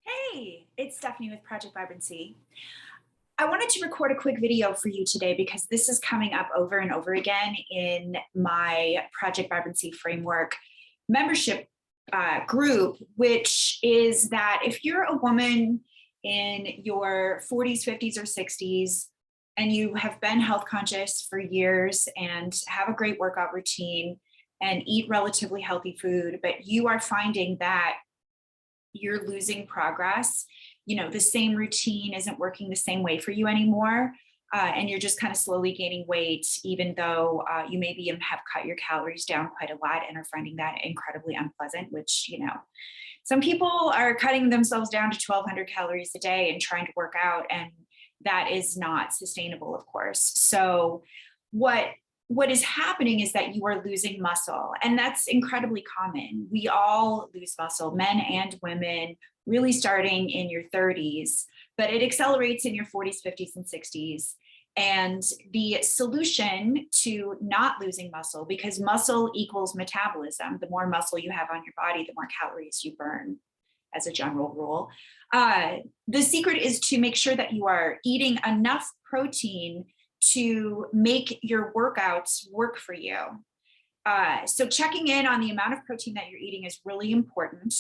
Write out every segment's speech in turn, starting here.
Hey, it's Stephanie with Project Vibrancy. I wanted to record a quick video for you today because this is coming up over and over again in my Project Vibrancy Framework membership group, which is that if you're a woman in your 40s, 50s, or 60s, and you have been health conscious for years and have a great workout routine and eat relatively healthy food, but you are finding that you're losing progress, the same routine isn't working the same way for you anymore, and you're just kind of slowly gaining weight, even though you maybe have cut your calories down quite a lot and are finding that incredibly unpleasant, which, some people are cutting themselves down to 1,200 calories a day and trying to work out, and that is not sustainable, of course. So what is happening is that you are losing muscle, and that's incredibly common. We all lose muscle, men and women, really starting in your 30s, but it accelerates in your 40s, 50s, and 60s. And the solution to not losing muscle, because muscle equals metabolism, the more muscle you have on your body, the more calories you burn as a general rule. The secret is to make sure that you are eating enough protein to make your workouts work for you. So checking in on the amount of protein that you're eating is really important.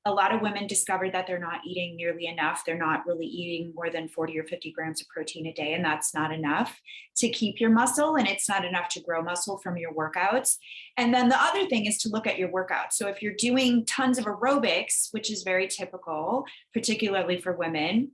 A lot of women discover that they're not eating nearly enough. They're not really eating more than 40 or 50 grams of protein a day, and that's not enough to keep your muscle, and it's not enough to grow muscle from your workouts. And then the other thing is to look at your workouts. So if you're doing tons of aerobics, which is very typical, particularly for women,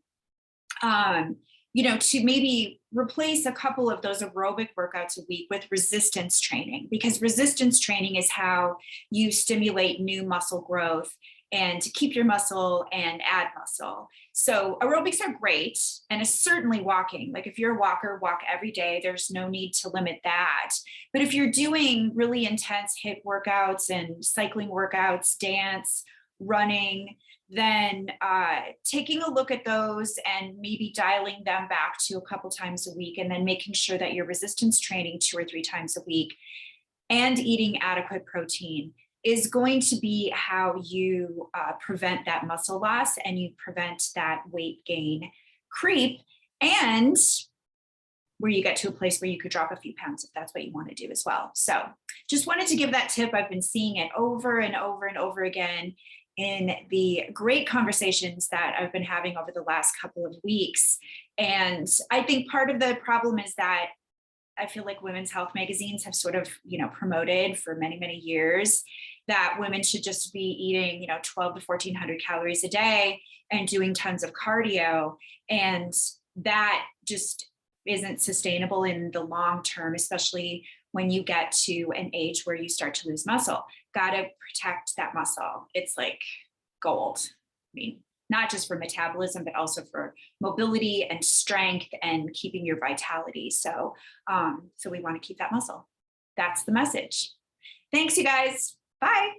to maybe replace a couple of those aerobic workouts a week with resistance training, because resistance training is how you stimulate new muscle growth and to keep your muscle and add muscle. So aerobics are great, and it's certainly walking. Like if you're a walker, walk every day. There's no need to limit that. But if you're doing really intense HIIT workouts and cycling workouts, dance, running, then taking a look at those and maybe dialing them back to a couple times a week, and then making sure that you're resistance training 2 or 3 times a week and eating adequate protein is going to be how you prevent that muscle loss, and you prevent that weight gain creep, and where you get to a place where you could drop a few pounds if that's what you want to do as well. So just wanted to give that tip. I've been seeing it over and over and over again in the great conversations that I've been having over the last couple of weeks. And I think part of the problem is that I feel like women's health magazines have sort of, promoted for many, many years that women should just be eating, 12 to 1,400 calories a day and doing tons of cardio. And that just isn't sustainable in the long term, especially when you get to an age where you start to lose muscle. Got to protect that muscle. It's like gold. I mean, not just for metabolism, but also for mobility and strength and keeping your vitality. So we want to keep that muscle. That's the message. Thanks, you guys. Bye.